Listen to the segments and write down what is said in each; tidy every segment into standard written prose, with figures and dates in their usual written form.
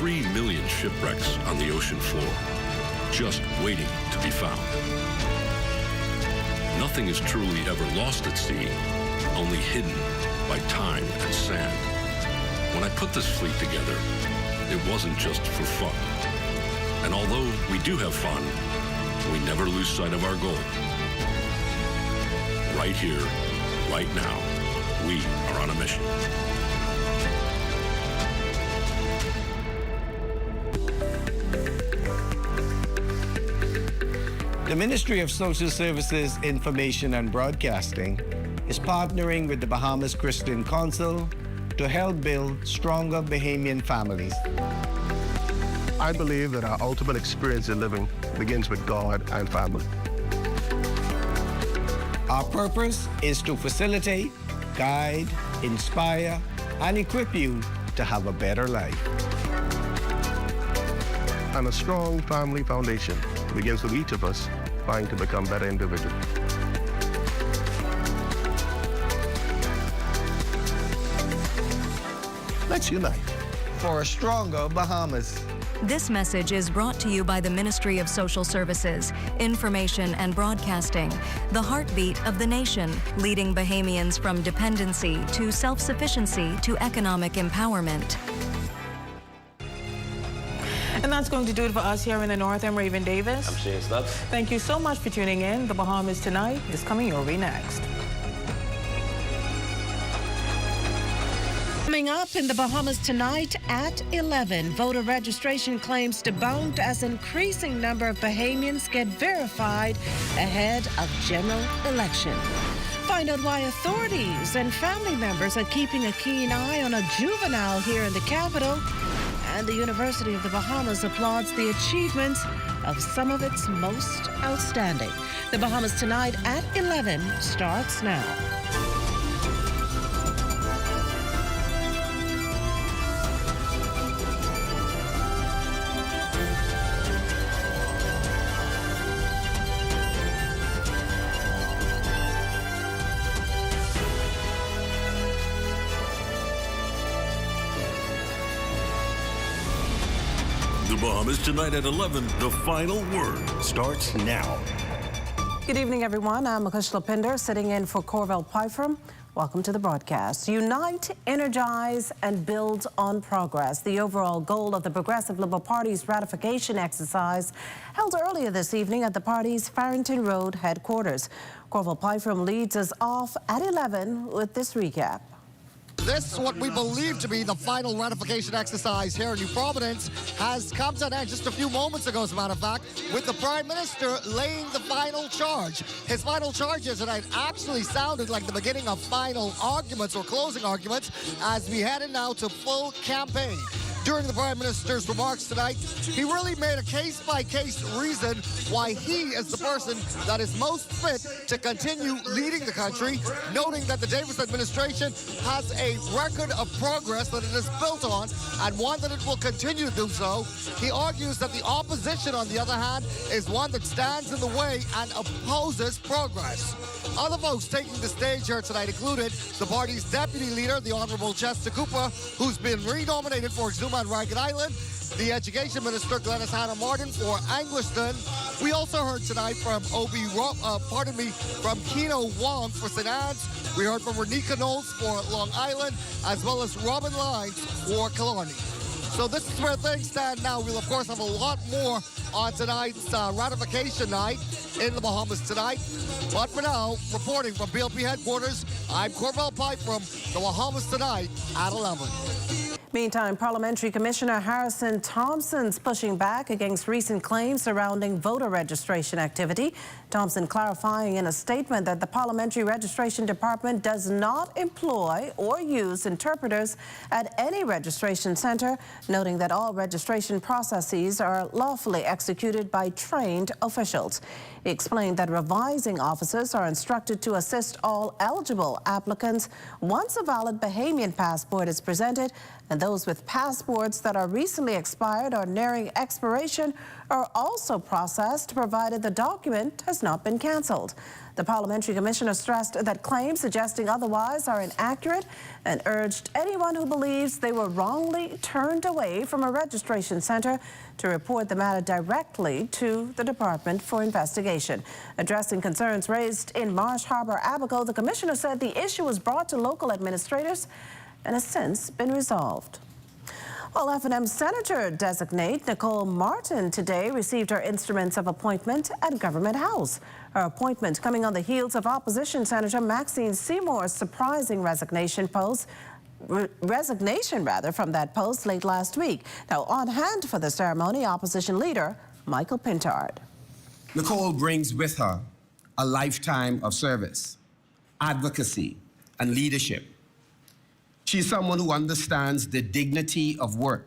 3 million shipwrecks on the ocean floor, just waiting to be found. Nothing is truly ever lost at sea, only hidden by time and sand. When I put this fleet together, it wasn't just for fun. And although we do have fun, we never lose sight of our goal. Right here, right now, we are on a mission. The Ministry of Social Services, Information and Broadcasting is partnering with the Bahamas Christian Council to help build stronger Bahamian families. I believe that our ultimate experience in living begins with God and family. Our purpose is to facilitate, guide, inspire, and equip you to have a better life. And a strong family foundation begins with each of us trying to become better individuals. Let's unite For a stronger Bahamas. This message is brought to you by the Ministry of Social Services, Information and Broadcasting, the heartbeat of the nation, leading Bahamians from dependency to self-sufficiency to economic empowerment. And that's going to do it for us here in the North. I'm Raven Davis. I'm Shane Stubbs. Thank you so much for tuning in. The Bahamas Tonight is coming your way next. Coming up in the Bahamas Tonight at 11, voter registration claims to bound as increasing number of Bahamians get verified ahead of general election. Find out why authorities and family members are keeping a keen eye on a juvenile here in the capital. And the University of the Bahamas applauds the achievements of some of its most outstanding. The Bahamas Tonight at 11 starts now. The Bahamas Tonight at 11, the final word starts now. Good evening, everyone. I'm Makush Lapinder, sitting in for Corvell Pyfram. Welcome to the broadcast. Unite, energize, and build on progress. The overall goal of the Progressive Liberal Party's ratification exercise held earlier this evening at the party's Farrington Road headquarters. Corvell Pyfram leads us off at 11 with this recap. This, what we believe to be the final ratification exercise here in New Providence, has come to an end just a few moments ago, as a matter of fact, with the Prime Minister laying the final charge. His final charges tonight actually sounded like the beginning of final arguments or closing arguments as we headed now to full campaign. During the Prime Minister's remarks tonight, he really made a case-by-case reason why he is the person that is most fit to continue leading the country, noting that the Davis administration has a record of progress that it is built on and one that it will continue to do so. He argues that the opposition, on the other hand, is one that stands in the way and opposes progress. Other folks taking the stage here tonight included the party's deputy leader, the Honorable Chester Cooper, who's been renominated for Exuma and Ragged Island, the Education Minister, Glenys Hannah Martin, for Angliston. We also heard tonight from from Keno Wong for St. Anne's. We heard from Renika Knowles for Long Island, as well as Robin Lyons for Killarney. So this is where things stand now. We'll, of course, have a lot more on tonight's ratification night in the Bahamas tonight. But for now, reporting from BLP headquarters, I'm Corvell Pipe from the Bahamas Tonight at 11. Meantime, Parliamentary Commissioner Harrison Thompson's pushing back against recent claims surrounding voter registration activity. Thompson clarifying in a statement that the Parliamentary Registration Department does not employ or use interpreters at any registration center, noting that all registration processes are lawfully executed by trained officials. He explained that revising officers are instructed to assist all eligible applicants once a valid Bahamian passport is presented, and those with passports that are recently expired or nearing expiration are also processed, provided the document has not been cancelled. The parliamentary commissioner stressed that claims suggesting otherwise are inaccurate and urged anyone who believes they were wrongly turned away from a registration centre to report the matter directly to the Department for Investigation. Addressing concerns raised in Marsh Harbour, Abaco, the commissioner said the issue was brought to local administrators and has since been resolved. Well, F&M Senator-designate Nicole Martin today received her instruments of appointment at Government House. Her appointment coming on the heels of Opposition Senator Maxine Seymour's surprising resignation from that post late last week. Now, on hand for the ceremony, Opposition Leader Michael Pintard. Nicole brings with her a lifetime of service, advocacy, and leadership. She's someone who understands the dignity of work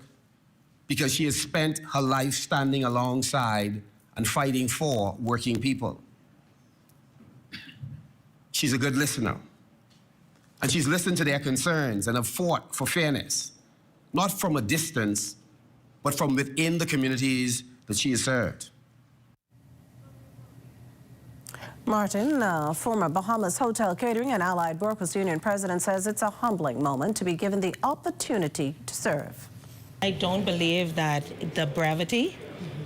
because she has spent her life standing alongside and fighting for working people. She's a good listener, and she's listened to their concerns and have fought for fairness, not from a distance, but from within the communities that she has served. Martin, former Bahamas Hotel Catering and Allied Workers Union president, says it's a humbling moment to be given the opportunity to serve. I don't believe that the brevity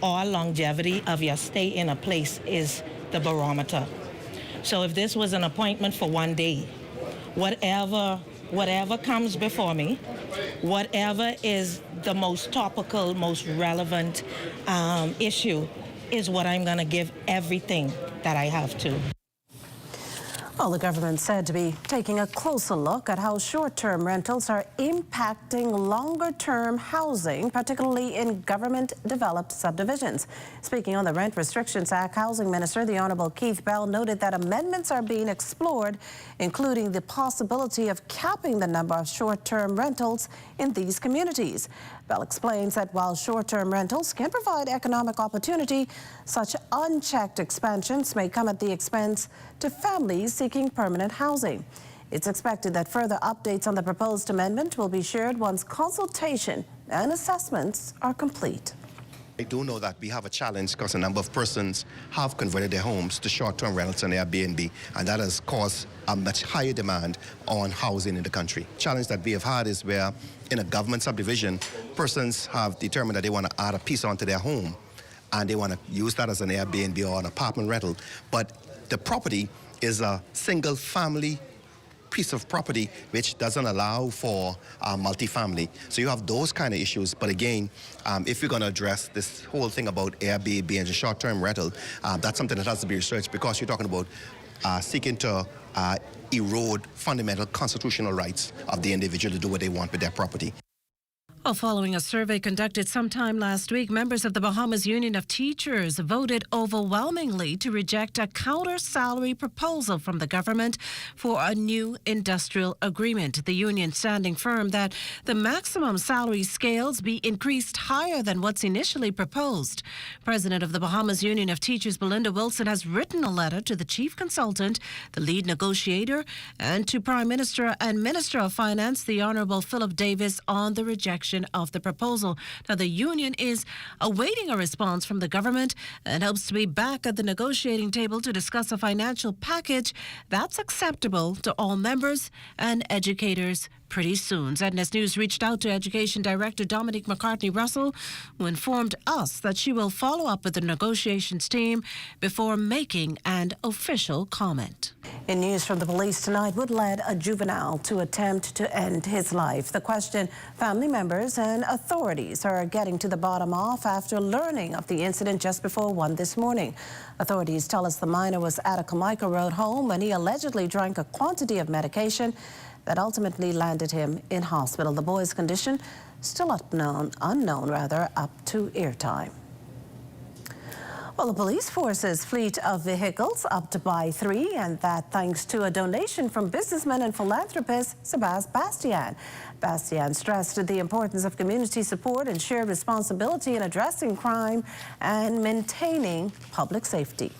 or longevity of your stay in a place is the barometer. So if this was an appointment for one day, whatever comes before me, whatever is the most topical, most relevant issue is what I'm going to give everything that I have to. Well, the government said to be taking a closer look at how short-term rentals are impacting longer-term housing, particularly in government-developed subdivisions. Speaking on the Rent Restrictions Act, Housing Minister, the Honourable Keith Bell, noted that amendments are being explored, including the possibility of capping the number of short-term rentals in these communities. Bell explains that while short-term rentals can provide economic opportunity, such unchecked expansions may come at the expense to families seeking permanent housing. It's expected that further updates on the proposed amendment will be shared once consultation and assessments are complete. I do know that we have a challenge because a number of persons have converted their homes to short-term rentals and Airbnb, and that has caused a much higher demand on housing in the country. Challenge that we have had is where in a government subdivision, persons have determined that they want to add a piece onto their home and they want to use that as an Airbnb or an apartment rental, but the property is a single family piece of property which doesn't allow for multifamily. So you have those kind of issues. But again, if we're going to address this whole thing about Airbnb and short-term rental, that's something that has to be researched because you're talking about seeking to erode fundamental constitutional rights of the individual to do what they want with their property. Well, following a survey conducted sometime last week, members of the Bahamas Union of Teachers voted overwhelmingly to reject a counter-salary proposal from the government for a new industrial agreement. The union standing firm that the maximum salary scales be increased higher than what's initially proposed. President of the Bahamas Union of Teachers, Belinda Wilson, has written a letter to the chief consultant, the lead negotiator, and to Prime Minister and Minister of Finance, the Honourable Philip Davis, on the rejection of the proposal. Now, the union is awaiting a response from the government and hopes to be back at the negotiating table to discuss a financial package that's acceptable to all members and educators pretty soon. ZNS News reached out to Education Director Dominique McCartney-Russell, who informed us that she will follow up with the negotiations team before making an official comment. In news from the police tonight, what led a juvenile to attempt to end his life? The question family members and authorities are getting to the bottom of after learning of the incident just before 1 this morning. Authorities tell us the minor was at a Kamaica Road home when he allegedly drank a quantity of medication that ultimately landed him in hospital. The boy's condition still unknown up to airtime. Well, the police force's fleet of vehicles upped by 3, and that thanks to a donation from businessman and philanthropist Sebas Bastian. Bastian stressed the importance of community support and shared responsibility in addressing crime and maintaining public safety.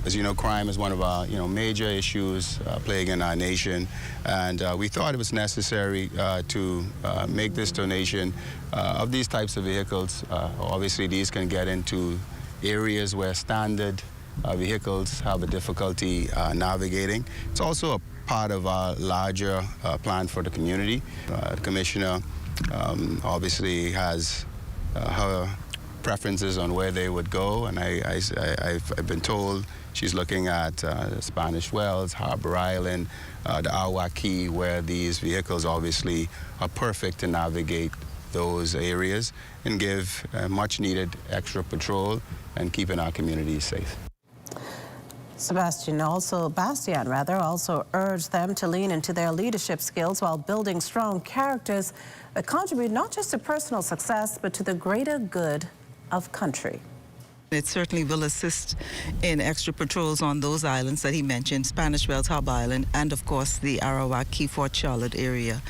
As you know, crime is one of our major issues plaguing our nation, and we thought it was necessary to make this donation of these types of vehicles. Obviously, these can get into areas where standard vehicles have a difficulty navigating. It's also a part of our larger plan for the community. The Commissioner obviously has her preferences on where they would go, and I've been told she's looking at Spanish Wells, Harbor Island, the Awa Key, where these vehicles obviously are perfect to navigate those areas and give much-needed extra patrol and keeping our communities safe. Bastian also urged them to lean into their leadership skills while building strong characters that contribute not just to personal success, but to the greater good of country. It certainly will assist in extra patrols on those islands that he mentioned, Spanish Wells, Harbor Island, and of course the Arawak, Key, Fort Charlotte area.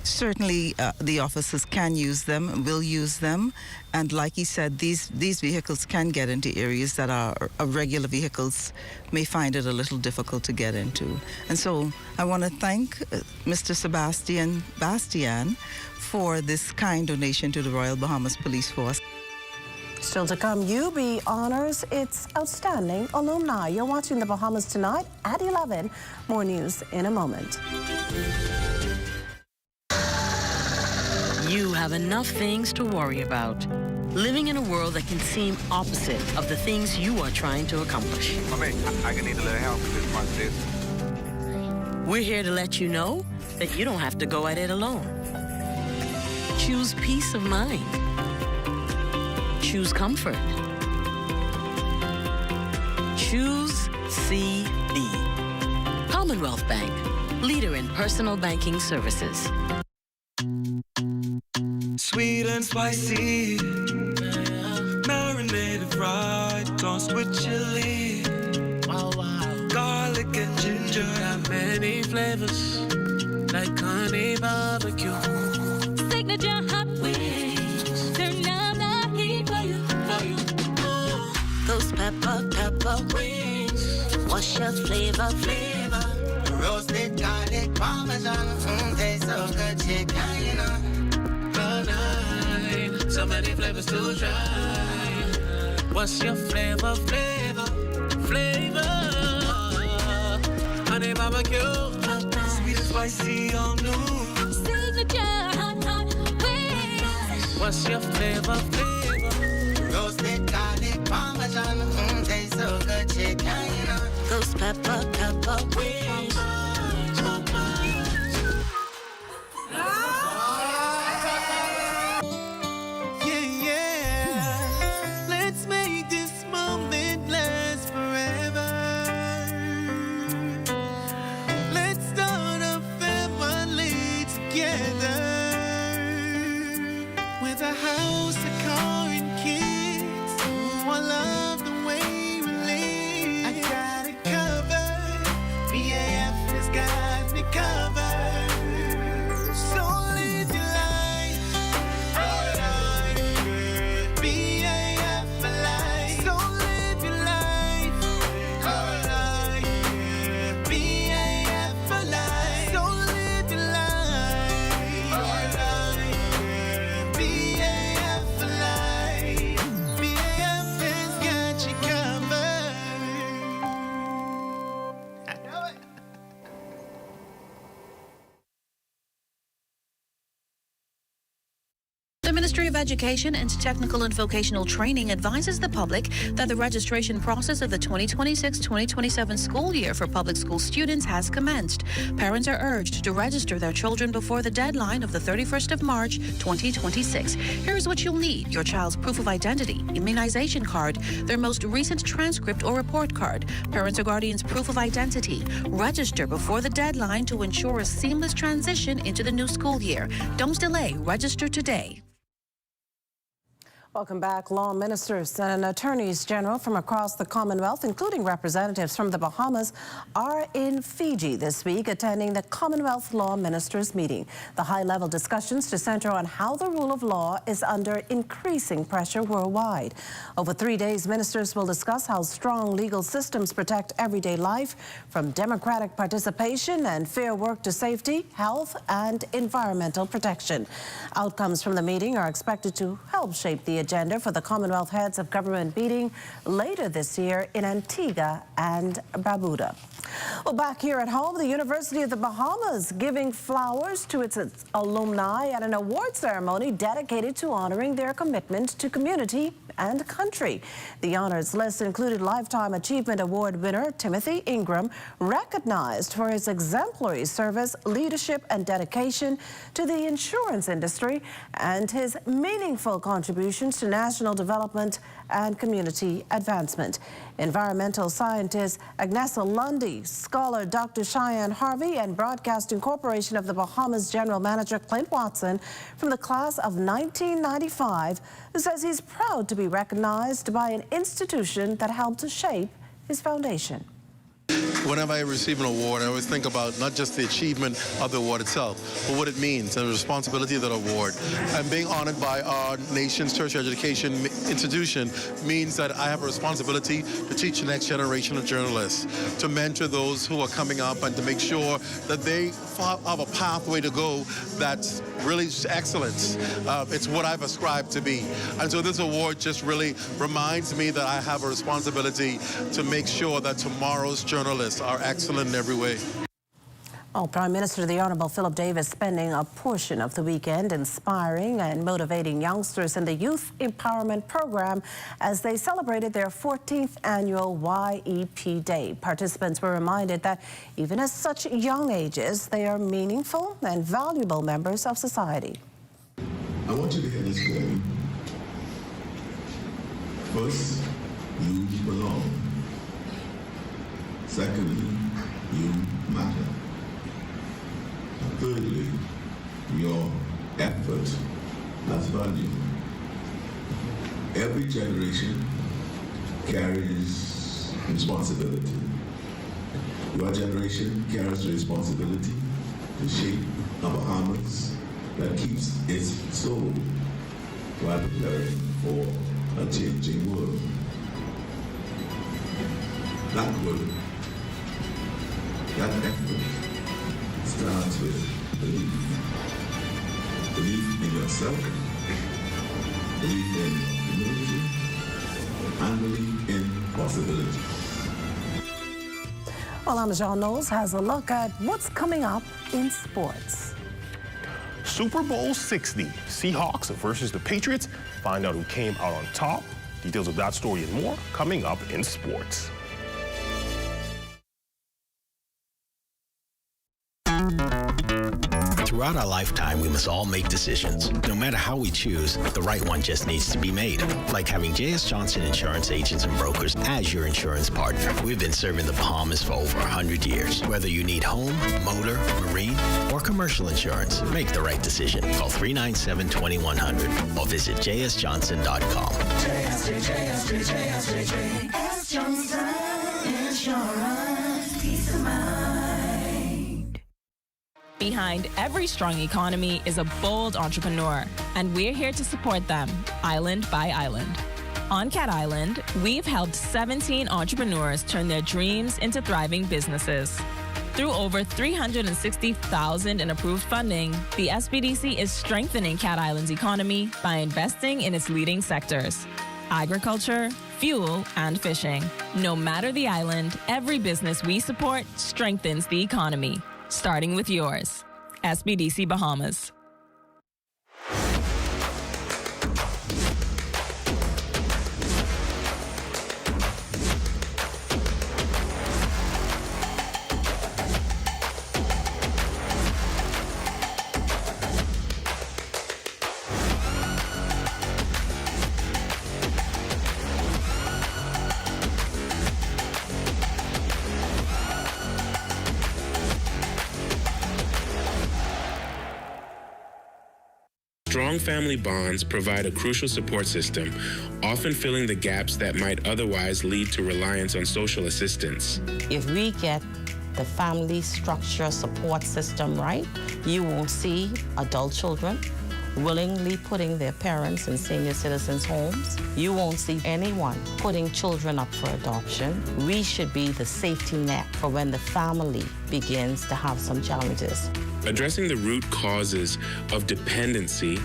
Certainly, the officers can use them, will use them, and like he said, these vehicles can get into areas that our regular vehicles may find it a little difficult to get into. And so I want to thank Mr. Sebastian Bastian for this kind donation to the Royal Bahamas Police Force. Still to come, UB honors its outstanding alumni. You're watching the Bahamas Tonight at 11. More news in a moment. You have enough things to worry about. Living in a world that can seem opposite of the things you are trying to accomplish. I can need a little help with this. We're here to let you know that you don't have to go at it alone. Choose peace of mind. Choose comfort. Choose CB. Commonwealth Bank, leader in personal banking services. Sweet and spicy, marinated right, tossed with chili. Garlic and ginger, got many flavors, like honey barbecue. Signature hot wings, turn on the heat for you. Those pepper wings, what's your flavor? Roasted garlic parmesan, tastes so good, chicken, you know. So many flavors to try. What's your flavor? Honey barbecue, sweet and spicy, all new. Signature hot wings. What's your flavor? Roasted garlic parmesan, tastes so good, chicken, you know. Those pepper wings. The Ministry of Education and Technical and Vocational Training advises the public that the registration process of the 2026-2027 school year for public school students has commenced. Parents are urged to register their children before the deadline of the 31st of March, 2026. Here's what you'll need: your child's proof of identity, immunization card, their most recent transcript or report card, parents or guardians' proof of identity. Register before the deadline to ensure a seamless transition into the new school year. Don't delay. Register today. Welcome back. Law ministers and attorneys general from across the Commonwealth, including representatives from the Bahamas, are in Fiji this week attending the Commonwealth Law Ministers meeting. The high-level discussions to center on how the rule of law is under increasing pressure worldwide. Over 3 days, ministers will discuss how strong legal systems protect everyday life, from democratic participation and fair work to safety, health, and environmental protection. Outcomes from the meeting are expected to help shape the agenda for the Commonwealth Heads of Government meeting later this year in Antigua and Barbuda. Well, back here at home, the University of the Bahamas giving flowers to its alumni at an award ceremony dedicated to honoring their commitment to community and country. The honors list included Lifetime Achievement Award winner Timothy Ingram, recognized for his exemplary service, leadership, and dedication to the insurance industry, and his meaningful contributions to national development and community advancement. Environmental scientist Agnesa Lundy, scholar Dr. Cheyenne Harvey, and Broadcasting Corporation of the Bahamas General Manager Clint Watson from the class of 1995, who says he's proud to be recognized by an institution that helped to shape his foundation. Whenever I receive an award, I always think about not just the achievement of the award itself, but what it means and the responsibility of that award. And being honored by our nation's tertiary education institution means that I have a responsibility to teach the next generation of journalists, to mentor those who are coming up, and to make sure that they have a pathway to go that's really excellence. It's what I've ascribed to be. And so this award just really reminds me that I have a responsibility to make sure that tomorrow's journalists are excellent in every way. Well, Prime Minister the Honourable Philip Davis spending a portion of the weekend inspiring and motivating youngsters in the Youth Empowerment Program as they celebrated their 14th annual YEP Day. Participants were reminded that even at such young ages, they are meaningful and valuable members of society. I want you to hear this clearly. First, you belong. Secondly, you matter. Thirdly, your effort has value. Every generation carries responsibility. Your generation carries the responsibility to shape a Bahamas that keeps its soul while preparing for a changing world. That work, that effort, starts with belief. Belief in yourself, belief in your community, and belief in possibility. Well, Amajan Knowles has a look at what's coming up in sports. Super Bowl 60, Seahawks versus the Patriots. Find out who came out on top. Details of that story and more coming up in sports. Throughout our lifetime, we must all make decisions. No matter how we choose, the right one just needs to be made. Like having J.S. Johnson Insurance Agents and Brokers as your insurance partner. We've been serving the Bahamas for over 100 years. Whether you need home, motor, marine, or commercial insurance, make the right decision. Call 397-2100 or visit jsjohnson.com. JS Johnson Insurance, peace of mind. Behind every strong economy is a bold entrepreneur, and we're here to support them, island by island. On Cat Island, we've helped 17 entrepreneurs turn their dreams into thriving businesses. Through over $360,000 in approved funding, the SBDC is strengthening Cat Island's economy by investing in its leading sectors: agriculture, fuel, and fishing. No matter the island, every business we support strengthens the economy. Starting with yours. SBDC Bahamas. Strong family bonds provide a crucial support system, often filling the gaps that might otherwise lead to reliance on social assistance. If we get the family structure support system right, you won't see adult children willingly putting their parents in senior citizens' homes. You won't see anyone putting children up for adoption. We should be the safety net for when the family begins to have some challenges. Addressing the root causes of dependency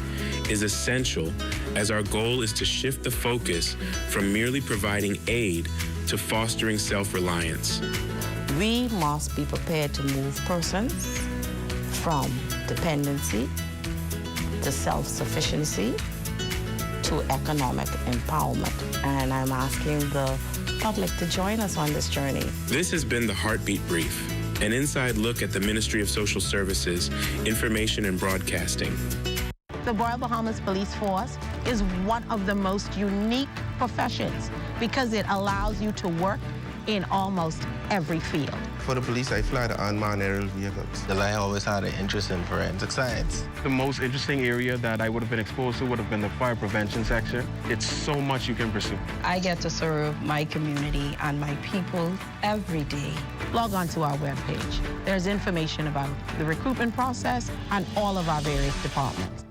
is essential, as our goal is to shift the focus from merely providing aid to fostering self-reliance. We must be prepared to move persons from dependency to self-sufficiency to economic empowerment. And I'm asking the public to join us on this journey. This has been the Heartbeat Brief, an inside look at the Ministry of Social Services, Information and Broadcasting. The Royal Bahamas Police Force is one of the most unique professions because it allows you to work in almost every field. For the police, I fly the unmanned aerial vehicles. Because I always had an interest in forensic science. The most interesting area that I would have been exposed to would have been the fire prevention section. It's so much you can pursue. I get to serve my community and my people every day. Log on to our webpage. There's information about the recruitment process and all of our various departments.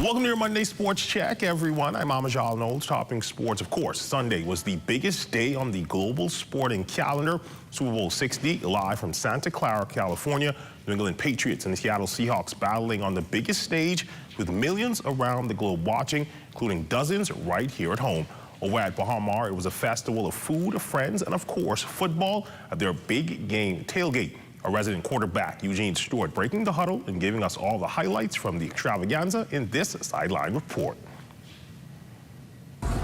Welcome to your Monday Sports Check, everyone. I'm Amajal Knowles, topping sports. Of course, Sunday was the biggest day on the global sporting calendar. Super Bowl 60, live from Santa Clara, California. New England Patriots and the Seattle Seahawks battling on the biggest stage with millions around the globe watching, including dozens right here at home. Over at Bahamas, it was a festival of food, friends, and of course, football at their big game tailgate. Our resident quarterback, Eugene Stewart, breaking the huddle and giving us all the highlights from the extravaganza in this sideline report.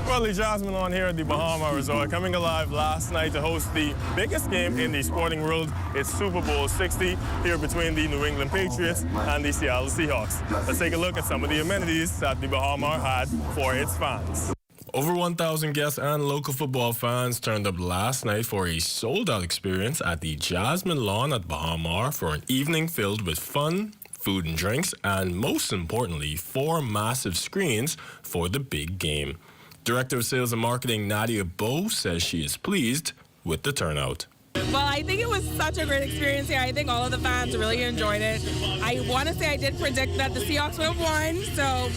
Well, the Jasmine on here at the Bahamas Resort, coming alive last night to host the biggest game in the sporting world. It's Super Bowl 60 here between the New England Patriots and the Seattle Seahawks. Let's take a look at some of the amenities that the Bahamas had for its fans. Over 1,000 guests and local football fans turned up last night for a sold-out experience at the Jasmine Lawn at Bahamas for an evening filled with fun, food and drinks, and most importantly, 4 massive screens for the big game. Director of Sales and Marketing Nadia Bowe says she is pleased with the turnout. Well, I think it was such a great experience here. I think all of the fans really enjoyed it. I want to say I did predict that the Seahawks would have won, so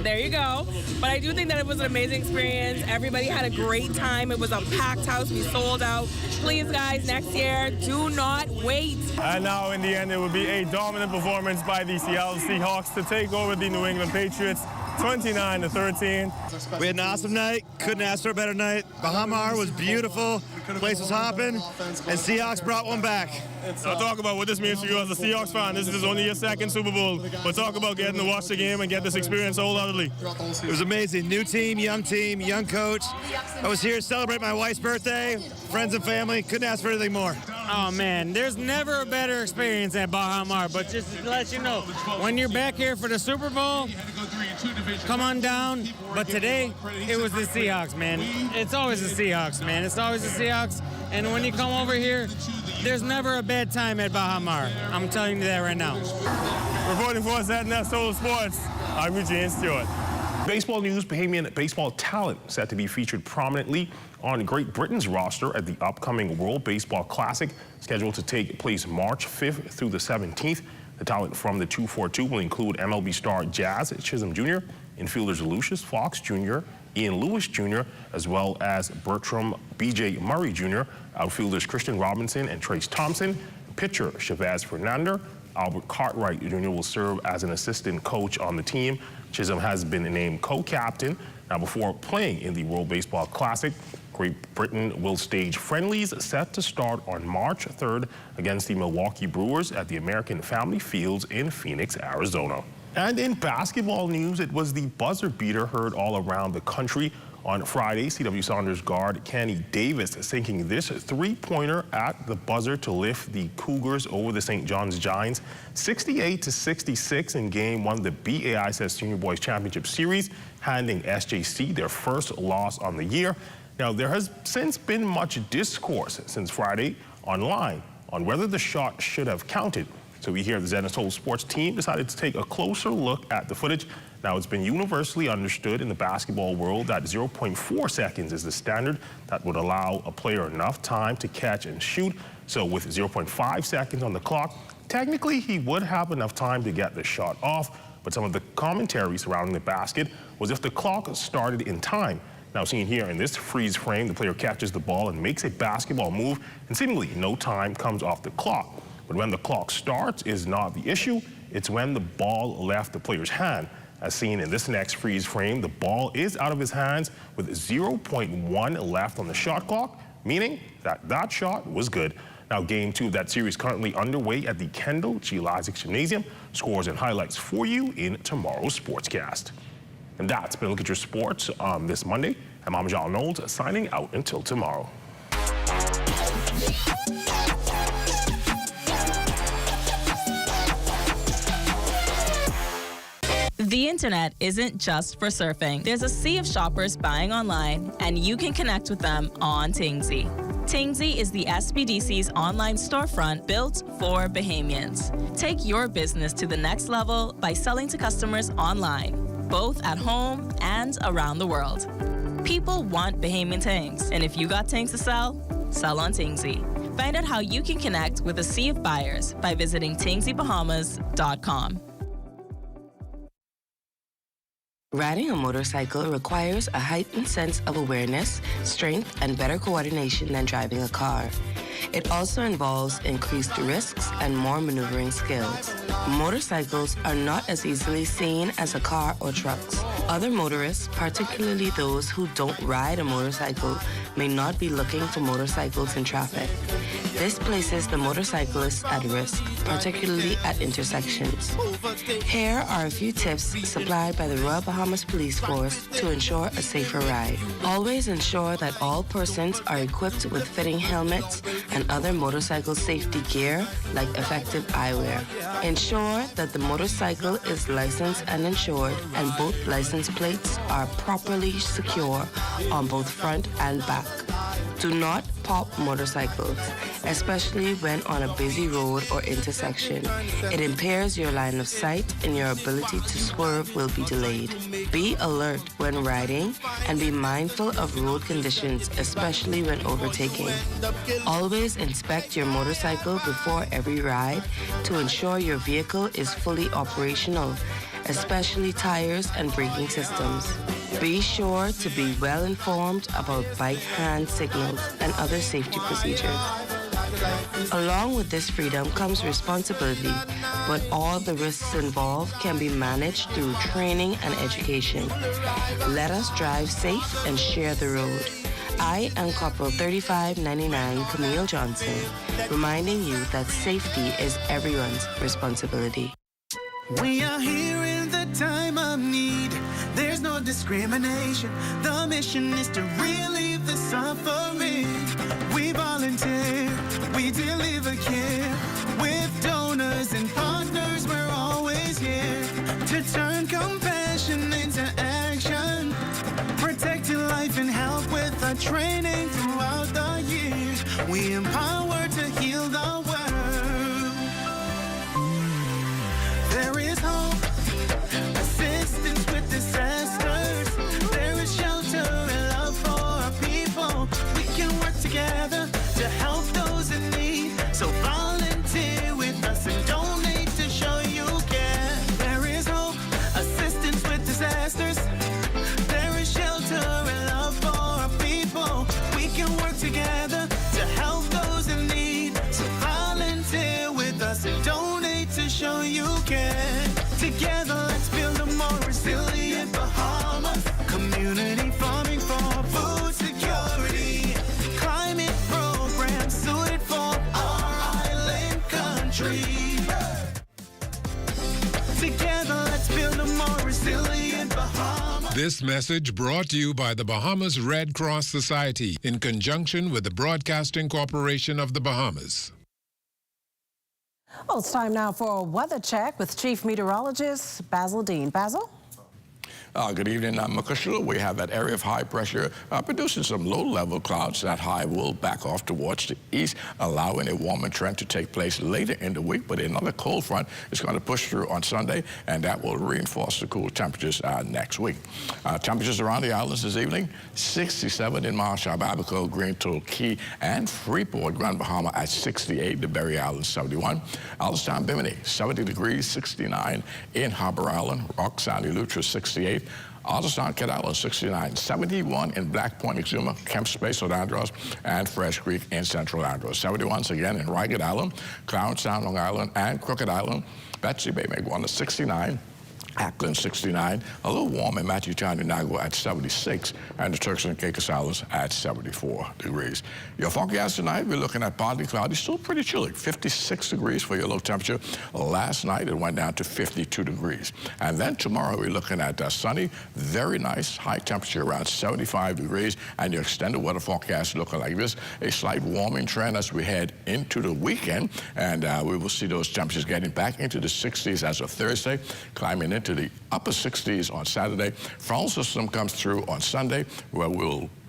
there you go. But I do think that it was an amazing experience. Everybody had a great time. It was a packed house. We sold out. Please, guys, next year, do not wait. And now, in the end, it will be a dominant performance by the Seattle Seahawks to take over the New England Patriots, 29-13. We had an awesome night. Couldn't ask for a better night. Bahamas was beautiful. The place was hopping, and Seahawks brought one back. Now talk about what this means for you as a Seahawks fan. This is only your second Super Bowl, but talk about getting to watch the game and get this experience wholeheartedly. It was amazing. New team, young coach. I was here to celebrate my wife's birthday, friends and family. Couldn't ask for anything more. Oh, man, there's never a better experience at Bahamas, but just to let you know, when you're back here for the Super Bowl, come on down. But today, it was the Seahawks, man. It's always the Seahawks, man. It's always the Seahawks. And when you come over here, there's never a bad time at Bahamas. I'm telling you that right now. Reporting for us at National Sports, I'm Eugene Stewart. Baseball news, Bahamian baseball talent set to be featured prominently on Great Britain's roster at the upcoming World Baseball Classic, scheduled to take place March 5th through the 17th. The talent from the 242 will include MLB star Jazz Chisholm Jr., infielders Lucius Fox Jr., Ian Lewis Jr., as well as Bertram B.J. Murray Jr., outfielders Christian Robinson and Trace Thompson, pitcher Chavez Fernandez. Albert Cartwright Jr. will serve as an assistant coach on the team. Chisholm has been named co-captain Now, before playing in the World Baseball Classic, Great Britain will stage friendlies set to start on March 3rd against the Milwaukee Brewers at the American Family Fields in Phoenix, Arizona. And in basketball news, it was the buzzer beater heard all around the country on Friday. CW Saunders guard Kenny Davis sinking this three-pointer at the buzzer to lift the Cougars over the St. John's Giants 68-66 in Game 1 of the BAISS Senior Boys Championship Series, handing SJC their first loss on the year. Now, there has since been much discourse since Friday online on whether the shot should have counted. So we here at the Zenith Soul Sports team decided to take a closer look at the footage. Now, it's been universally understood in the basketball world that 0.4 seconds is the standard that would allow a player enough time to catch and shoot. So with 0.5 seconds on the clock, technically he would have enough time to get the shot off. But some of the commentary surrounding the basket was if the clock started in time. Now, seen here in this freeze frame, the player catches the ball and makes a basketball move, and seemingly no time comes off the clock. But when the clock starts is not the issue, it's when the ball left the player's hand. As seen in this next freeze frame, the ball is out of his hands with 0.1 left on the shot clock, meaning that that shot was good. Now, Game 2 of that series currently underway at the Kendall G. Lysick Gymnasium. Scores and highlights for you in tomorrow's Sportscast. And that's been a look at your sports this Monday. I'm Amajal Knowles signing out until tomorrow. The internet isn't just for surfing. There's a sea of shoppers buying online, and you can connect with them on Tingsy. Tingsy is the SBDC's online storefront built for Bahamians. Take your business to the next level by selling to customers online, both at home and around the world. People want Bahamian things, and if you got things to sell, sell on Tingsy. Find out how you can connect with a sea of buyers by visiting tingsybahamas.com. Riding a motorcycle requires a heightened sense of awareness, strength, and better coordination than driving a car. It also involves increased risks and more maneuvering skills. Motorcycles are not as easily seen as a car or trucks. Other motorists, particularly those who don't ride a motorcycle, may not be looking for motorcycles in traffic. This places the motorcyclist at risk, particularly at intersections. Here are a few tips supplied by the Royal Bahamas Police Force to ensure a safer ride. Always ensure that all persons are equipped with fitting helmets and other motorcycle safety gear like effective eyewear. Ensure that the motorcycle is licensed and insured and both license plates are properly secure on both front and back. Do not pop motorcycles, especially when on a busy road or intersection. It impairs your line of sight and your ability to swerve will be delayed. Be alert when riding and be mindful of road conditions, especially when overtaking. Always inspect your motorcycle before every ride to ensure your vehicle is fully operational, especially tires and braking systems. Be sure to be well informed about bike hand signals and other safety procedures. Along with this freedom comes responsibility, but all the risks involved can be managed through training and education. Let us drive safe and share the road. I am Corporal 3599 Camille Johnson, reminding you that safety is everyone's responsibility. We are here in the time of need. There's no discrimination. The mission is to relieve the suffering. We volunteer, we deliver care. With donors and partners, we're always here to turn compassion into action. Protecting life and health with our training throughout the years. We empower to heal the world. There is hope, assistance with disasters. There is shelter and love for our people. We can work together to help those in need. So volunteer with us and donate to show you care. There is hope, assistance with disasters. There is shelter and love for our people. We can work together to help those in need. So volunteer with us and donate to show you care. Together, let's build a more resilient Bahamas community. This message brought to you by the Bahamas Red Cross Society in conjunction with the Broadcasting Corporation of the Bahamas. Well, it's time now for a weather check with Chief Meteorologist Basil Dean. Basil? Good evening, Makushla. We have that area of high pressure producing some low-level clouds. That high will back off towards the east, allowing a warmer trend to take place later in the week. But another cold front is going to push through on Sunday, and that will reinforce the cool temperatures next week. Temperatures around the islands this evening: 67 in Marshall, Abaco, Green Tool, Key, and Freeport, Grand Bahama at 68. The Berry Island 71. Allenstown, Bimini 70 degrees, 69 in Harbor Island. Rock Sandy Lutra 68. Alderstown, Cat Island 69, 71 in Black Point, Exuma, Kemp Space, St. Andros, and Fresh Creek in Central Andros. 71 again in Ragged Island, Clownstown, Long Island, and Crooked Island. Betsy Bay, Meguana 69. Ackland 69, a little warm in Matthewtown and Nagua at 76, and the Turks and Caicos Islands at 74 degrees. Your forecast tonight, we're looking at partly cloudy, still pretty chilly, 56 degrees for your low temperature. Last night, it went down to 52 degrees. And then tomorrow, we're looking at sunny, very nice, high temperature around 75 degrees, and your extended weather forecast looking like this, a slight warming trend as we head into the weekend, and we will see those temperatures getting back into the 60s as of Thursday, climbing into the upper 60s on Saturday. Frontal system comes through on Sunday, where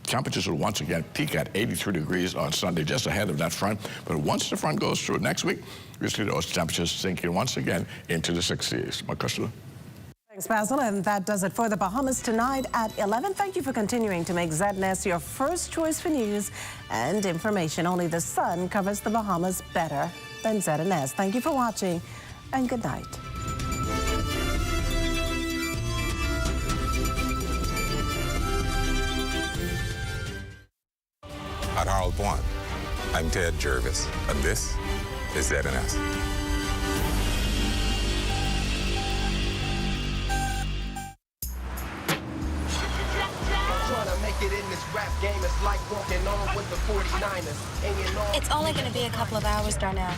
temperatures will once again peak at 83 degrees on Sunday, just ahead of that front. But once the front goes through next week, we see those temperatures sinking once again into the 60s. Makushla. Thanks, Basil. And that does it for the Bahamas tonight at 11. Thank you for continuing to make ZNS your first choice for news and information. Only the sun covers the Bahamas better than ZNS. Thank you for watching, and good night. At Harold One, I'm Ted Jervis, and this is ZNS. It's only going to be a couple of hours, Darnell.